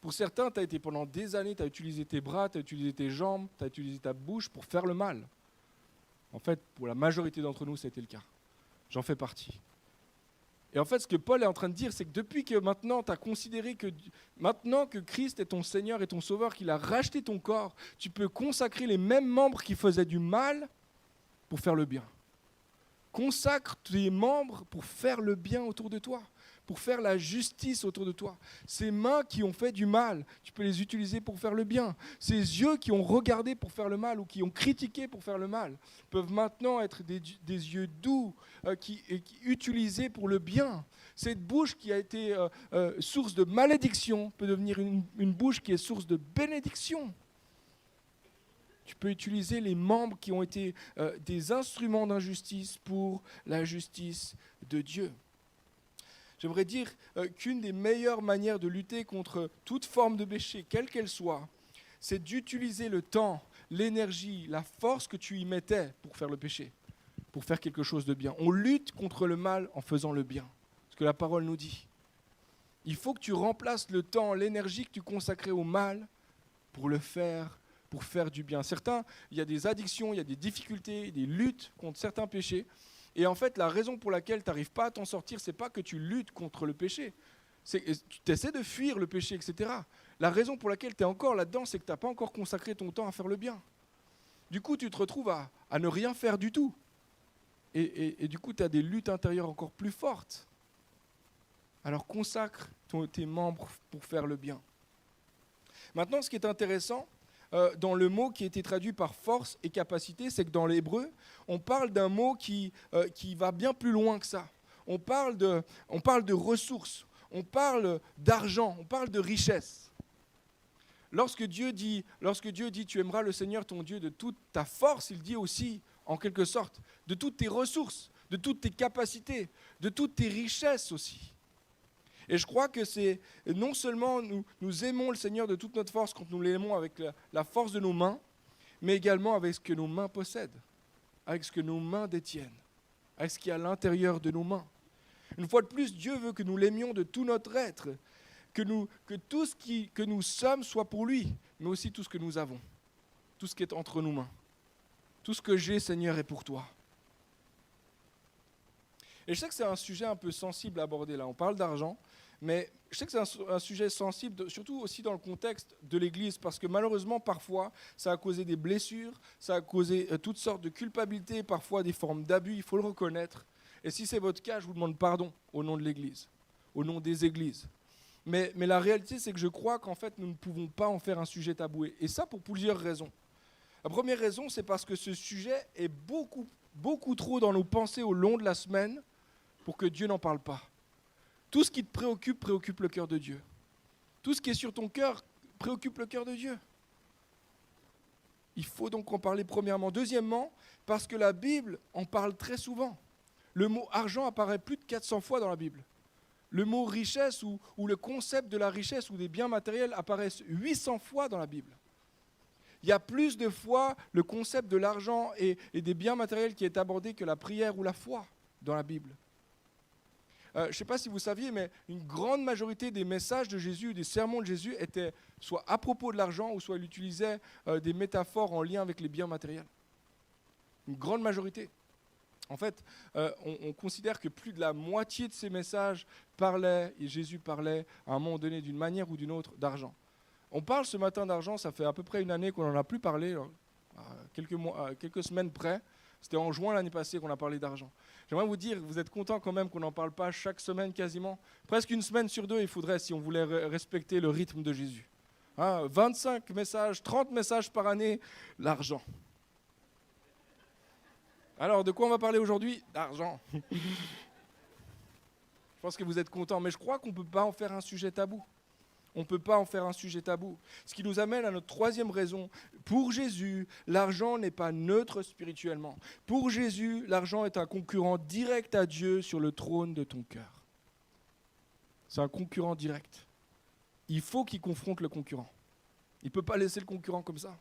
Pour certains, tu as été pendant des années, tu as utilisé tes bras, tu as utilisé tes jambes, tu as utilisé ta bouche pour faire le mal. En fait, pour la majorité d'entre nous, ça a été le cas. J'en fais partie. Et en fait, ce que Paul est en train de dire, c'est que depuis que maintenant, tu as considéré que maintenant que Christ est ton Seigneur et ton Sauveur, qu'il a racheté ton corps, tu peux consacrer les mêmes membres qui faisaient du mal pour faire le bien. Consacre tes membres pour faire le bien autour de toi. pour faire la justice autour de toi. Ces mains qui ont fait du mal, tu peux les utiliser pour faire le bien. Ces yeux qui ont regardé pour faire le mal ou qui ont critiqué pour faire le mal peuvent maintenant être des yeux doux qui utilisés pour le bien. Cette bouche qui a été source de malédiction peut devenir une bouche qui est source de bénédiction. Tu peux utiliser les membres qui ont été des instruments d'injustice pour la justice de Dieu. J'aimerais dire qu'une des meilleures manières de lutter contre toute forme de péché, quelle qu'elle soit, c'est d'utiliser le temps, l'énergie, la force que tu y mettais pour faire le péché, pour faire quelque chose de bien. On lutte contre le mal en faisant le bien, ce que la parole nous dit. Il faut que tu remplaces le temps, l'énergie que tu consacrais au mal pour le faire, pour faire du bien. Certains, il y a des addictions, il y a des difficultés, des luttes contre certains péchés. Et en fait, la raison pour laquelle tu n'arrives pas à t'en sortir, ce n'est pas que tu luttes contre le péché. Tu essaies de fuir le péché, etc. La raison pour laquelle tu es encore là-dedans, c'est que tu n'as pas encore consacré ton temps à faire le bien. Du coup, tu te retrouves à ne rien faire du tout. Et du coup, tu as des luttes intérieures encore plus fortes. Alors consacre tes membres pour faire le bien. Maintenant, ce qui est intéressant, dans le mot qui a été traduit par force et capacité, c'est que dans l'hébreu, on parle d'un mot qui va bien plus loin que ça. On parle de ressources, on parle d'argent, on parle de richesse. Lorsque Dieu dit « tu aimeras le Seigneur ton Dieu de toute ta force », il dit aussi, en quelque sorte, de toutes tes ressources, de toutes tes capacités, de toutes tes richesses aussi. Et je crois que c'est non seulement nous aimons le Seigneur de toute notre force quand nous l'aimons avec la force de nos mains, mais également avec ce que nos mains possèdent, avec ce que nos mains détiennent, avec ce qui est à l'intérieur de nos mains. Une fois de plus, Dieu veut que nous l'aimions de tout notre être, que tout ce que nous sommes soit pour lui, mais aussi tout ce que nous avons, tout ce qui est entre nos mains. Tout ce que j'ai, Seigneur, est pour toi. Et je sais que c'est un sujet un peu sensible à aborder là. On parle d'argent, mais je sais que c'est un sujet sensible, surtout aussi dans le contexte de l'Église, parce que malheureusement, parfois, ça a causé des blessures, ça a causé toutes sortes de culpabilités, parfois des formes d'abus, il faut le reconnaître. Et si c'est votre cas, je vous demande pardon au nom de l'Église, au nom des Églises. Mais la réalité, c'est que je crois qu'en fait, nous ne pouvons pas en faire un sujet tabou. Et ça, pour plusieurs raisons. La première raison, c'est parce que ce sujet est beaucoup, beaucoup trop dans nos pensées au long de la semaine pour que Dieu n'en parle pas. Tout ce qui te préoccupe le cœur de Dieu. Tout ce qui est sur ton cœur préoccupe le cœur de Dieu. Il faut donc en parler premièrement. Deuxièmement, parce que la Bible en parle très souvent. Le mot argent apparaît plus de 400 fois dans la Bible. Le mot richesse ou le concept de la richesse ou des biens matériels apparaissent 800 fois dans la Bible. Il y a plus de fois le concept de l'argent et des biens matériels qui est abordé que la prière ou la foi dans la Bible. Je ne sais pas si vous saviez, mais une grande majorité des messages de Jésus, des sermons de Jésus étaient soit à propos de l'argent ou soit il utilisait des métaphores en lien avec les biens matériels. Une grande majorité. En fait, on considère que plus de la moitié de ces messages parlaient, et Jésus parlait à un moment donné d'une manière ou d'une autre d'argent. On parle ce matin d'argent, ça fait à peu près une année qu'on n'en a plus parlé, quelques semaines près. C'était en juin l'année passée qu'on a parlé d'argent. J'aimerais vous dire, vous êtes contents quand même qu'on n'en parle pas chaque semaine quasiment. Presque une semaine sur deux, il faudrait si on voulait respecter le rythme de Jésus. 25 messages, 30 messages par année, l'argent. Alors, de quoi on va parler aujourd'hui ? D'argent. Je pense que vous êtes contents, mais je crois qu'on ne peut pas en faire un sujet tabou. On ne peut pas en faire un sujet tabou. Ce qui nous amène à notre troisième raison. Pour Jésus, l'argent n'est pas neutre spirituellement. Pour Jésus, l'argent est un concurrent direct à Dieu sur le trône de ton cœur. C'est un concurrent direct. Il faut qu'il confronte le concurrent. Il ne peut pas laisser le concurrent comme ça.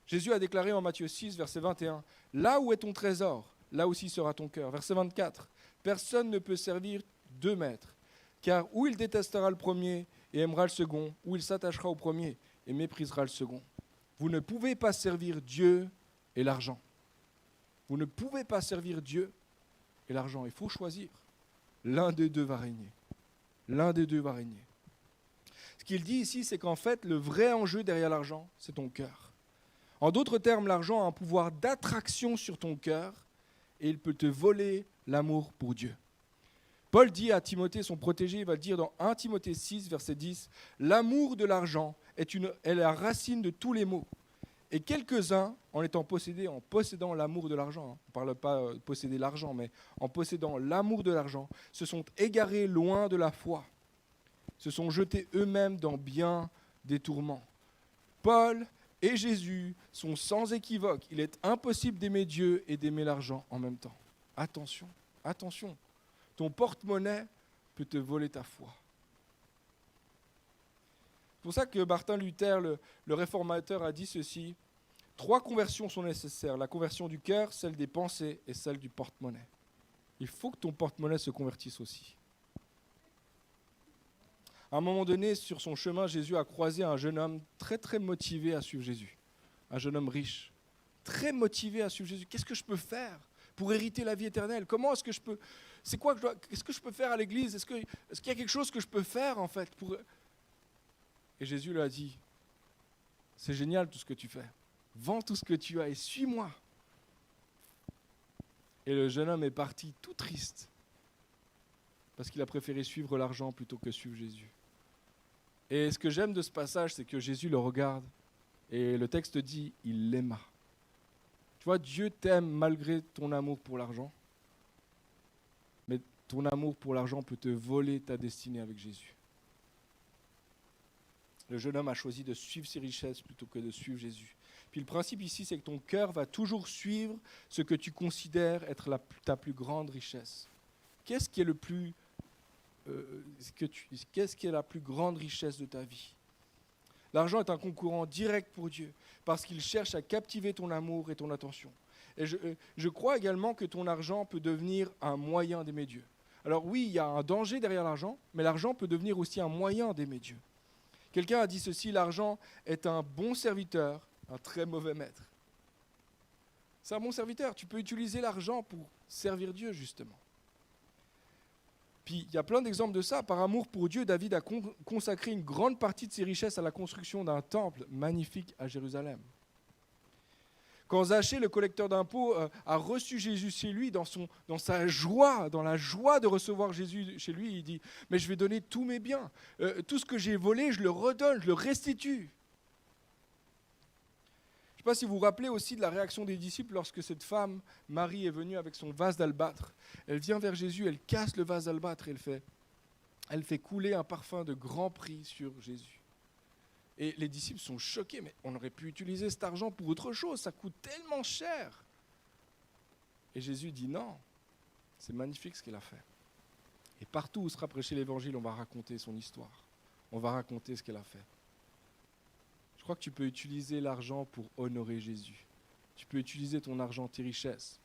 Jésus a déclaré en Matthieu 6, verset 21, « Là où est ton trésor, là aussi sera ton cœur. » Verset 24, « Personne ne peut servir 2 maîtres, car ou il détestera le premier et aimera le second, ou il s'attachera au premier et méprisera le second. Vous ne pouvez pas servir Dieu et l'argent. Vous ne pouvez pas servir Dieu et l'argent. Il faut choisir. L'un des deux va régner. L'un des deux va régner. Ce qu'il dit ici, c'est qu'en fait, le vrai enjeu derrière l'argent, c'est ton cœur. En d'autres termes, l'argent a un pouvoir d'attraction sur ton cœur et il peut te voler l'amour pour Dieu. Paul dit à Timothée, son protégé, il va le dire dans 1 Timothée 6, verset 10, « L'amour de l'argent est la racine de tous les maux. Et quelques-uns, en possédant l'amour de l'argent, on ne parle pas de posséder l'argent, mais en possédant l'amour de l'argent, se sont égarés loin de la foi, se sont jetés eux-mêmes dans bien des tourments. » Paul et Jésus sont sans équivoque. Il est impossible d'aimer Dieu et d'aimer l'argent en même temps. Attention, attention. Ton porte-monnaie peut te voler ta foi. C'est pour ça que Martin Luther, le réformateur, a dit ceci. 3 conversions sont nécessaires. La conversion du cœur, celle des pensées et celle du porte-monnaie. Il faut que ton porte-monnaie se convertisse aussi. À un moment donné, sur son chemin, Jésus a croisé un jeune homme très très motivé à suivre Jésus. Un jeune homme riche, très motivé à suivre Jésus. Qu'est-ce que je peux faire pour hériter la vie éternelle? Comment est-ce que je peux... Qu'est-ce que je peux faire à l'église? Est-ce qu'il y a quelque chose que je peux faire en fait pour... Et Jésus lui a dit, c'est génial tout ce que tu fais. Vends tout ce que tu as et suis-moi. Et le jeune homme est parti tout triste parce qu'il a préféré suivre l'argent plutôt que suivre Jésus. Et ce que j'aime de ce passage, c'est que Jésus le regarde et le texte dit, il l'aima. Tu vois, Dieu t'aime malgré ton amour pour l'argent, mais ton amour pour l'argent peut te voler ta destinée avec Jésus. Le jeune homme a choisi de suivre ses richesses plutôt que de suivre Jésus. Puis le principe ici, c'est que ton cœur va toujours suivre ce que tu considères être ta plus grande richesse. Qu'est-ce qui est qu'est-ce qui est la plus grande richesse de ta vie? L'argent est un concurrent direct pour Dieu parce qu'il cherche à captiver ton amour et ton attention. Et je crois également que ton argent peut devenir un moyen d'aimer Dieu. Alors oui, il y a un danger derrière l'argent, mais l'argent peut devenir aussi un moyen d'aimer Dieu. Quelqu'un a dit ceci, l'argent est un bon serviteur, un très mauvais maître. C'est un bon serviteur, tu peux utiliser l'argent pour servir Dieu justement. Puis il y a plein d'exemples de ça. Par amour pour Dieu, David a consacré une grande partie de ses richesses à la construction d'un temple magnifique à Jérusalem. Quand Zachée, le collecteur d'impôts, a reçu Jésus chez lui, dans sa joie, dans la joie de recevoir Jésus chez lui, il dit « Mais je vais donner tous mes biens. Tout ce que j'ai volé, je le redonne, je le restitue. » Je ne sais pas si vous vous rappelez aussi de la réaction des disciples lorsque cette femme, Marie, est venue avec son vase d'albâtre. Elle vient vers Jésus, elle casse le vase d'albâtre et elle fait couler un parfum de grand prix sur Jésus. Et les disciples sont choqués, mais on aurait pu utiliser cet argent pour autre chose, ça coûte tellement cher. Et Jésus dit non, c'est magnifique ce qu'elle a fait. Et partout où sera prêché l'évangile, on va raconter son histoire, on va raconter ce qu'elle a fait. Je crois que tu peux utiliser l'argent pour honorer Jésus. Tu peux utiliser ton argent, tes richesses,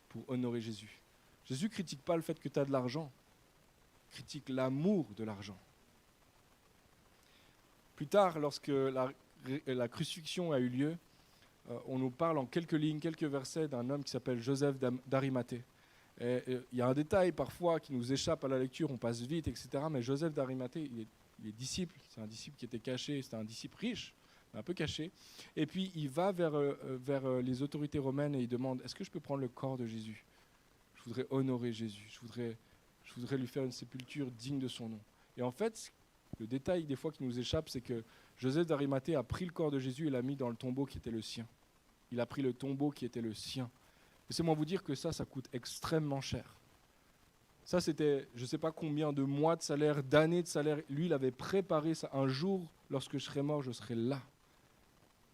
pour honorer Jésus. Jésus ne critique pas le fait que tu as de l'argent, il critique l'amour de l'argent. Plus tard, lorsque la crucifixion a eu lieu, on nous parle en quelques lignes, quelques versets d'un homme qui s'appelle Joseph d'Arimathée. Il y a un détail parfois qui nous échappe à la lecture, on passe vite, etc. Mais Joseph d'Arimathée, il est disciple, c'est un disciple qui était caché, c'était un disciple riche, un peu caché. Et puis il va vers les autorités romaines et il demande, est-ce que je peux prendre le corps de Jésus? Je voudrais honorer Jésus, je voudrais lui faire une sépulture digne de son nom. Et en fait, le détail des fois qui nous échappe, c'est que Joseph d'Arimathée a pris le corps de Jésus et l'a mis dans le tombeau qui était le sien. Il a pris le tombeau qui était le sien. Laissez-moi vous dire que ça coûte extrêmement cher. Ça, c'était, je ne sais pas combien de mois de salaire, d'années de salaire. Lui, il avait préparé ça. Un jour, lorsque je serai mort, je serai là.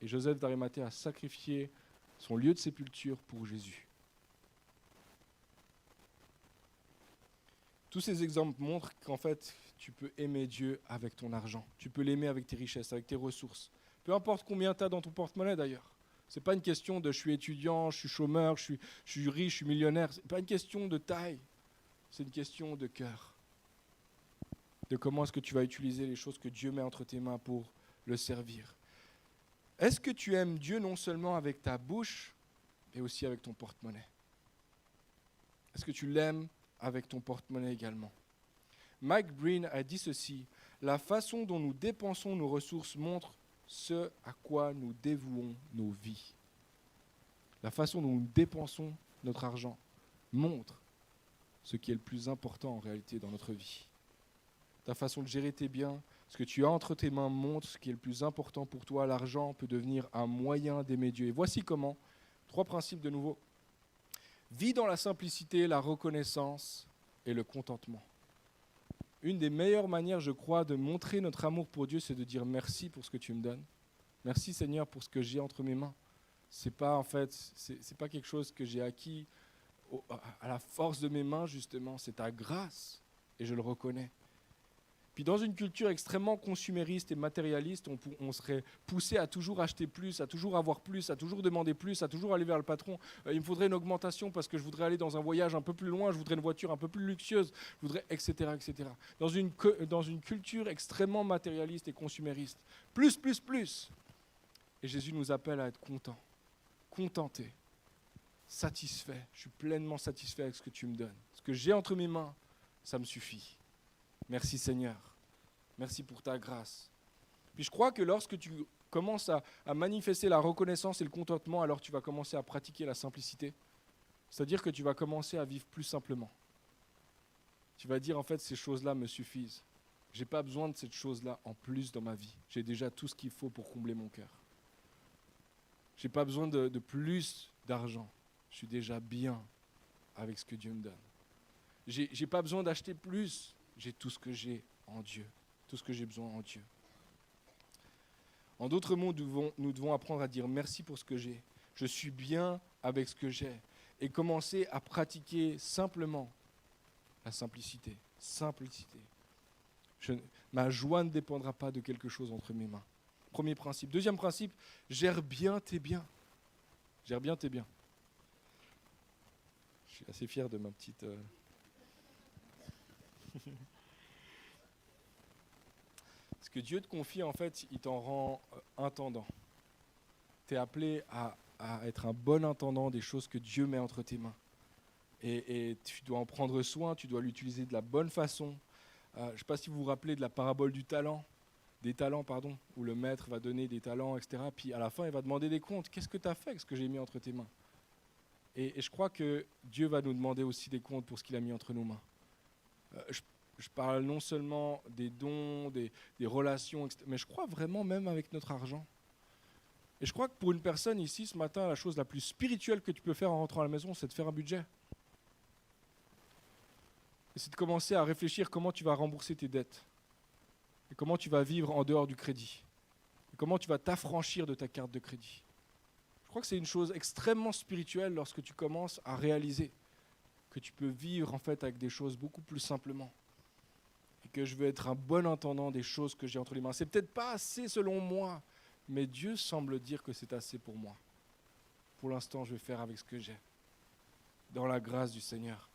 Et Joseph d'Arimathée a sacrifié son lieu de sépulture pour Jésus. Tous ces exemples montrent qu'en fait, tu peux aimer Dieu avec ton argent. Tu peux l'aimer avec tes richesses, avec tes ressources. Peu importe combien tu as dans ton porte-monnaie d'ailleurs. Ce n'est pas une question de je suis étudiant, je suis chômeur, je suis riche, je suis millionnaire. Ce n'est pas une question de taille. C'est une question de cœur. De comment est-ce que tu vas utiliser les choses que Dieu met entre tes mains pour le servir. Est-ce que tu aimes Dieu non seulement avec ta bouche, mais aussi avec ton porte-monnaie? Est-ce que tu l'aimes avec ton porte-monnaie également? Mike Breen a dit ceci, « La façon dont nous dépensons nos ressources montre ce à quoi nous dévouons nos vies. » La façon dont nous dépensons notre argent montre ce qui est le plus important en réalité dans notre vie. Ta façon de gérer tes biens, ce que tu as entre tes mains montre ce qui est le plus important pour toi. L'argent peut devenir un moyen d'aimer Dieu. Et voici comment. 3 principes de nouveau. Vis dans la simplicité, la reconnaissance et le contentement. Une des meilleures manières, je crois, de montrer notre amour pour Dieu, c'est de dire merci pour ce que tu me donnes. Merci Seigneur pour ce que j'ai entre mes mains. C'est pas quelque chose que j'ai acquis à la force de mes mains, justement. C'est ta grâce et je le reconnais. Puis dans une culture extrêmement consumériste et matérialiste, on serait poussé à toujours acheter plus, à toujours avoir plus, à toujours demander plus, à toujours aller vers le patron. Il me faudrait une augmentation parce que je voudrais aller dans un voyage un peu plus loin, je voudrais une voiture un peu plus luxueuse, je voudrais, etc., etc. Dans une culture extrêmement matérialiste et consumériste. Plus, plus, plus. Et Jésus nous appelle à être content, contenté, satisfait. Je suis pleinement satisfait avec ce que tu me donnes. Ce que j'ai entre mes mains, ça me suffit. Merci Seigneur. Merci pour ta grâce. Puis je crois que lorsque tu commences à manifester la reconnaissance et le contentement, alors tu vas commencer à pratiquer la simplicité. C'est-à-dire que tu vas commencer à vivre plus simplement. Tu vas dire en fait ces choses-là me suffisent. Je n'ai pas besoin de cette chose-là en plus dans ma vie. J'ai déjà tout ce qu'il faut pour combler mon cœur. Je n'ai pas besoin de plus d'argent. Je suis déjà bien avec ce que Dieu me donne. Je n'ai pas besoin d'acheter plus. J'ai tout ce que j'ai en Dieu, tout ce que j'ai besoin en Dieu. En d'autres mots, nous devons apprendre à dire merci pour ce que j'ai. Je suis bien avec ce que j'ai. Et commencer à pratiquer simplement la simplicité. Simplicité. Ma joie ne dépendra pas de quelque chose entre mes mains. Premier principe. Deuxième principe, gère bien tes biens. Gère bien tes biens. Je suis assez fier de ma petite... Ce que Dieu te confie, en fait, il t'en rend intendant. Tu es appelé à être un bon intendant des choses que Dieu met entre tes mains. Et tu dois en prendre soin, tu dois l'utiliser de la bonne façon. Je ne sais pas si vous vous rappelez de la parabole des talents, où le maître va donner des talents, etc. Puis à la fin, il va demander des comptes. Qu'est-ce que tu as fait avec ce que j'ai mis entre tes mains ? Et je crois que Dieu va nous demander aussi des comptes pour ce qu'il a mis entre nos mains. Je parle non seulement des dons, des relations, etc., mais je crois vraiment même avec notre argent. Et je crois que pour une personne ici, ce matin, la chose la plus spirituelle que tu peux faire en rentrant à la maison, c'est de faire un budget. Et c'est de commencer à réfléchir comment tu vas rembourser tes dettes. Et comment tu vas vivre en dehors du crédit. Et comment tu vas t'affranchir de ta carte de crédit. Je crois que c'est une chose extrêmement spirituelle lorsque tu commences à réaliser que tu peux vivre en fait avec des choses beaucoup plus simplement. Et que je veux être un bon intendant des choses que j'ai entre les mains. C'est peut-être pas assez selon moi, mais Dieu semble dire que c'est assez pour moi. Pour l'instant, je vais faire avec ce que j'ai, dans la grâce du Seigneur.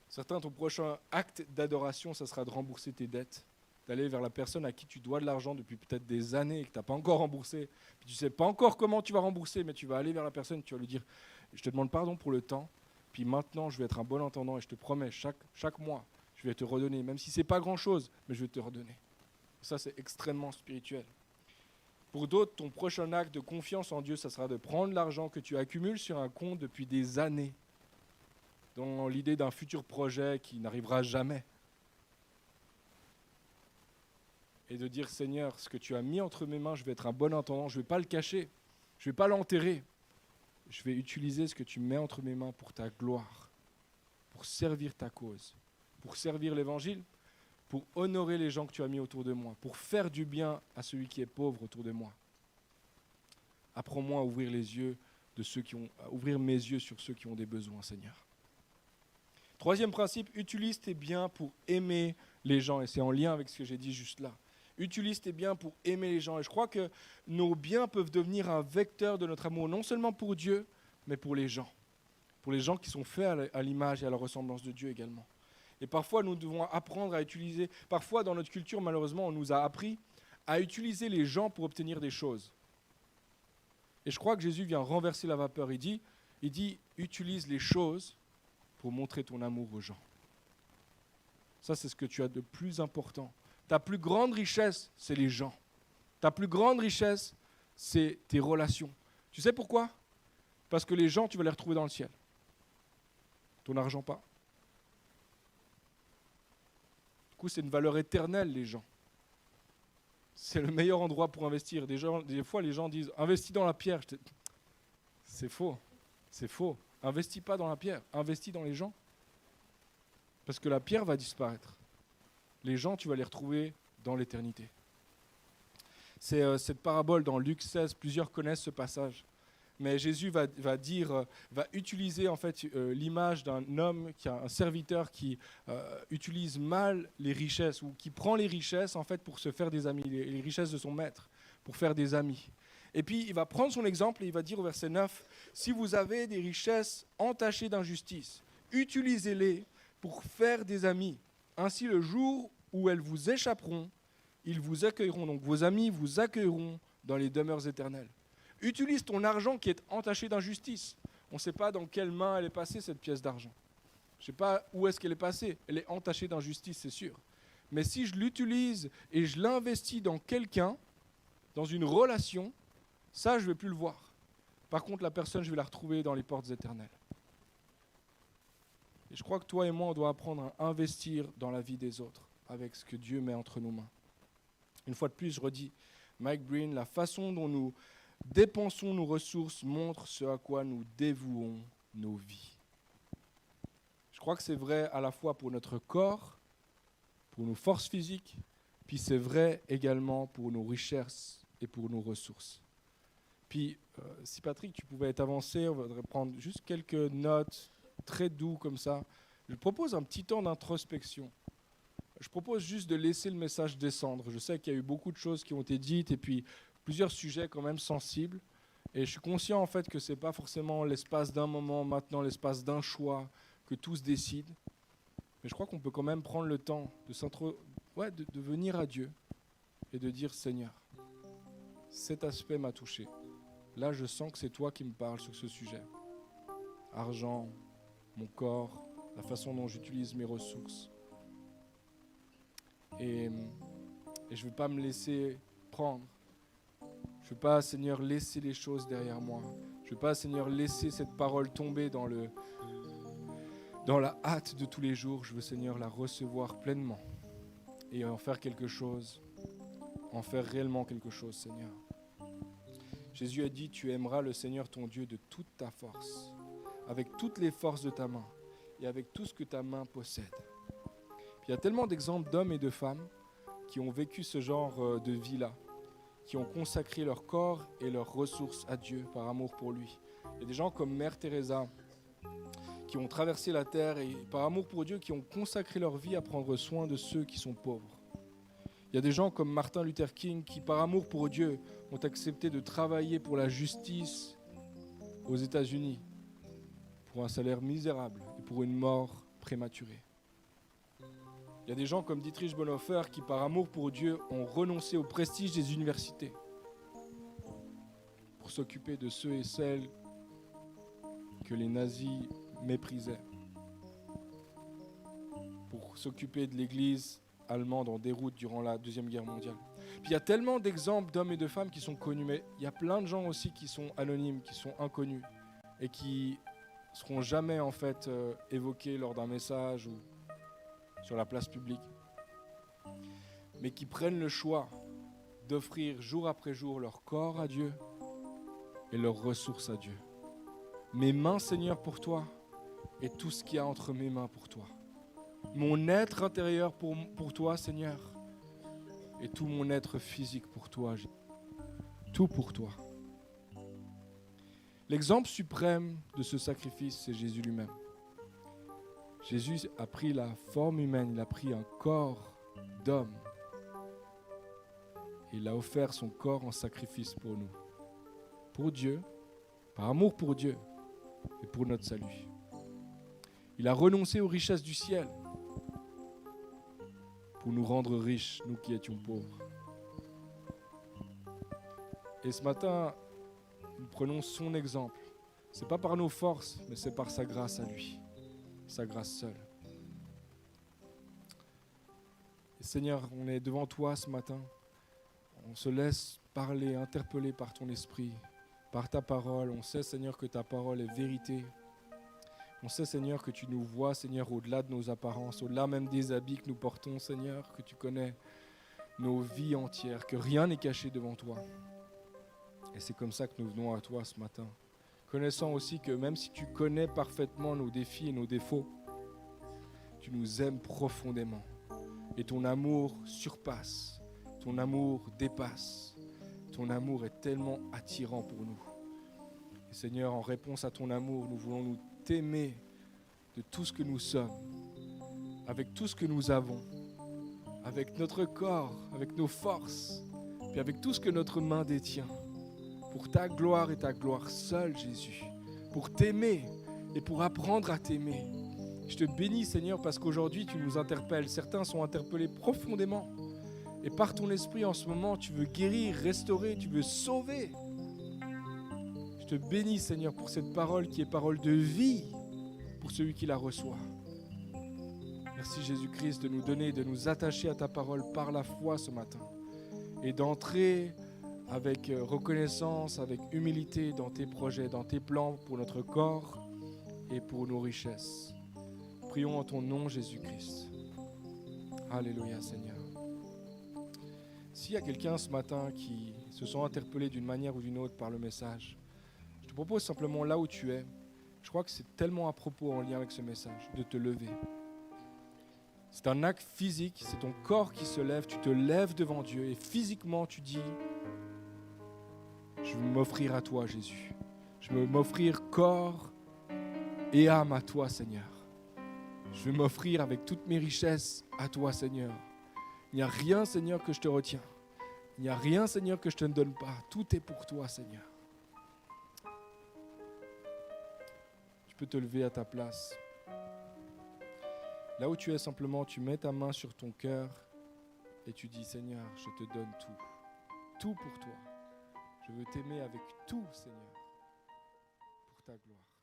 Certains, ton prochain acte d'adoration, ça sera de rembourser tes dettes, d'aller vers la personne à qui tu dois de l'argent depuis peut-être des années et que tu n'as pas encore remboursé. Puis tu ne sais pas encore comment tu vas rembourser, mais tu vas aller vers la personne et tu vas lui dire « Je te demande pardon pour le temps, puis maintenant je vais être un bon intendant et je te promets, chaque mois, je vais te redonner, même si ce n'est pas grand-chose, mais je vais te redonner. » Ça, c'est extrêmement spirituel. Pour d'autres, ton prochain acte de confiance en Dieu, ça sera de prendre l'argent que tu accumules sur un compte depuis des années, dans l'idée d'un futur projet qui n'arrivera jamais. Et de dire, Seigneur, ce que tu as mis entre mes mains, je vais être un bon intendant, je ne vais pas le cacher, je ne vais pas l'enterrer. Je vais utiliser ce que tu mets entre mes mains pour ta gloire, pour servir ta cause, pour servir l'Évangile, pour honorer les gens que tu as mis autour de moi, pour faire du bien à celui qui est pauvre autour de moi. Apprends-moi à ouvrir à ouvrir mes yeux sur ceux qui ont des besoins, Seigneur. Troisième principe, utilise tes biens pour aimer les gens. Et c'est en lien avec ce que j'ai dit juste là. Utilise tes biens pour aimer les gens. Et je crois que nos biens peuvent devenir un vecteur de notre amour, non seulement pour Dieu, mais pour les gens. Pour les gens qui sont faits à l'image et à la ressemblance de Dieu également. Et parfois, nous devons apprendre à utiliser... Parfois, dans notre culture, malheureusement, on nous a appris à utiliser les gens pour obtenir des choses. Et je crois que Jésus vient renverser la vapeur. Il dit, utilise les choses pour montrer ton amour aux gens. Ça, c'est ce que tu as de plus important. Ta plus grande richesse, c'est les gens. Ta plus grande richesse, c'est tes relations. Tu sais pourquoi ? Parce que les gens, tu vas les retrouver dans le ciel. Ton argent pas. Du coup, c'est une valeur éternelle, les gens. C'est le meilleur endroit pour investir. Des fois, les gens disent « investis dans la pierre ». C'est faux. C'est faux. Investis pas dans la pierre. Investis dans les gens. Parce que la pierre va disparaître. Les gens, tu vas les retrouver dans l'éternité. C'est cette parabole dans Luc 16. Plusieurs connaissent ce passage. Mais Jésus va utiliser en fait l'image d'un homme, un serviteur qui utilise mal les richesses ou qui prend les richesses en fait pour se faire des amis, les richesses de son maître, pour faire des amis. Et puis il va prendre son exemple et il va dire au verset 9, « Si vous avez des richesses entachées d'injustice, utilisez-les pour faire des amis. Ainsi le jour où elles vous échapperont, ils vous accueilleront. » Donc vos amis vous accueilleront dans les demeures éternelles. Utilise ton argent qui est entaché d'injustice. On ne sait pas dans quelle main elle est passée, cette pièce d'argent. Je ne sais pas où est-ce qu'elle est passée. Elle est entachée d'injustice, c'est sûr. Mais si je l'utilise et je l'investis dans quelqu'un, dans une relation, ça, je ne vais plus le voir. Par contre, la personne, je vais la retrouver dans les portes éternelles. Et je crois que toi et moi, on doit apprendre à investir dans la vie des autres avec ce que Dieu met entre nos mains. Une fois de plus, je redis, Mike Breen, la façon dont nous dépensons nos ressources montre ce à quoi nous dévouons nos vies. Je crois que c'est vrai à la fois pour notre corps, pour nos forces physiques, puis c'est vrai également pour nos richesses et pour nos ressources. Puis, si Patrick, tu pouvais être avancé, on voudrait prendre juste quelques notes très doux comme ça. Je propose un petit temps d'introspection. Je propose juste de laisser le message descendre. Je sais qu'il y a eu beaucoup de choses qui ont été dites et puis plusieurs sujets quand même sensibles. Et je suis conscient en fait que ce n'est pas forcément l'espace d'un moment, maintenant l'espace d'un choix, que tout se décide. Mais je crois qu'on peut quand même prendre le temps de venir à Dieu et de dire « Seigneur, cet aspect m'a touché. Là, je sens que c'est toi qui me parles sur ce sujet. Argent, mon corps, la façon dont j'utilise mes ressources. Et je ne veux pas me laisser prendre. Je ne veux pas, Seigneur, laisser les choses derrière moi. Je ne veux pas, Seigneur, laisser cette parole tomber dans la hâte de tous les jours. Je veux, Seigneur, la recevoir pleinement et en faire quelque chose, en faire réellement quelque chose, Seigneur. Jésus a dit, tu aimeras le Seigneur ton Dieu de toute ta force, avec toutes les forces de ta main et avec tout ce que ta main possède. Puis il y a tellement d'exemples d'hommes et de femmes qui ont vécu ce genre de vie-là, qui ont consacré leur corps et leurs ressources à Dieu par amour pour lui. Il y a des gens comme Mère Teresa qui ont traversé la terre et par amour pour Dieu qui ont consacré leur vie à prendre soin de ceux qui sont pauvres. Il y a des gens comme Martin Luther King qui par amour pour Dieu ont accepté de travailler pour la justice aux États-Unis pour un salaire misérable et pour une mort prématurée. Il y a des gens comme Dietrich Bonhoeffer qui, par amour pour Dieu, ont renoncé au prestige des universités pour s'occuper de ceux et celles que les nazis méprisaient, pour s'occuper de l'église allemande en déroute durant la Deuxième Guerre mondiale. Puis il y a tellement d'exemples d'hommes et de femmes qui sont connus, mais il y a plein de gens aussi qui sont anonymes, qui sont inconnus et qui ne seront jamais en fait évoqués lors d'un message ou sur la place publique, mais qui prennent le choix d'offrir jour après jour leur corps à Dieu et leurs ressources à Dieu. Mes mains, Seigneur, pour toi, et tout ce qu'il y a entre mes mains pour toi. Mon être intérieur pour toi, Seigneur, et tout mon être physique pour toi. Tout pour toi. L'exemple suprême de ce sacrifice, c'est Jésus lui-même. Jésus a pris la forme humaine, il a pris un corps d'homme. Et il a offert son corps en sacrifice pour nous. Pour Dieu, par amour pour Dieu et pour notre salut. Il a renoncé aux richesses du ciel pour nous rendre riches, nous qui étions pauvres. Et ce matin, nous prenons son exemple. Ce n'est pas par nos forces, mais c'est par sa grâce à lui. Sa grâce seule. Et Seigneur, on est devant toi ce matin. On se laisse parler, interpeller par ton esprit, par ta parole. On sait, Seigneur, que ta parole est vérité. On sait, Seigneur, que tu nous vois, Seigneur, au-delà de nos apparences, au-delà même des habits que nous portons, Seigneur, que tu connais nos vies entières, que rien n'est caché devant toi. Et c'est comme ça que nous venons à toi ce matin, connaissant aussi que même si tu connais parfaitement nos défis et nos défauts, tu nous aimes profondément. Et ton amour surpasse, ton amour dépasse, ton amour est tellement attirant pour nous. Et Seigneur, en réponse à ton amour, nous voulons nous t'aimer de tout ce que nous sommes, avec tout ce que nous avons, avec notre corps, avec nos forces, puis avec tout ce que notre main détient, pour ta gloire et ta gloire seule, Jésus, pour t'aimer et pour apprendre à t'aimer. Je te bénis, Seigneur, parce qu'aujourd'hui, tu nous interpelles. Certains sont interpellés profondément. Et par ton esprit, en ce moment, tu veux guérir, restaurer, tu veux sauver. Je te bénis, Seigneur, pour cette parole qui est parole de vie pour celui qui la reçoit. Merci, Jésus-Christ, de nous donner, de nous attacher à ta parole par la foi ce matin et d'entrer avec reconnaissance, avec humilité dans tes projets, dans tes plans pour notre corps et pour nos richesses. Prions en ton nom, Jésus-Christ. Alléluia, Seigneur. S'il y a quelqu'un ce matin qui se sent interpellé d'une manière ou d'une autre par le message, je te propose simplement là où tu es, je crois que c'est tellement à propos en lien avec ce message, de te lever. C'est un acte physique, c'est ton corps qui se lève, tu te lèves devant Dieu et physiquement tu dis « Je veux m'offrir à toi, Jésus. Je veux m'offrir corps et âme à toi, Seigneur. Je veux m'offrir avec toutes mes richesses à toi, Seigneur. Il n'y a rien, Seigneur, que je te retiens. Il n'y a rien, Seigneur, que je te ne donne pas. Tout est pour toi, Seigneur. » Tu peux te lever à ta place. Là où tu es, simplement, tu mets ta main sur ton cœur et tu dis, Seigneur, je te donne tout. Tout pour toi. Je veux t'aimer avec tout, Seigneur, pour ta gloire.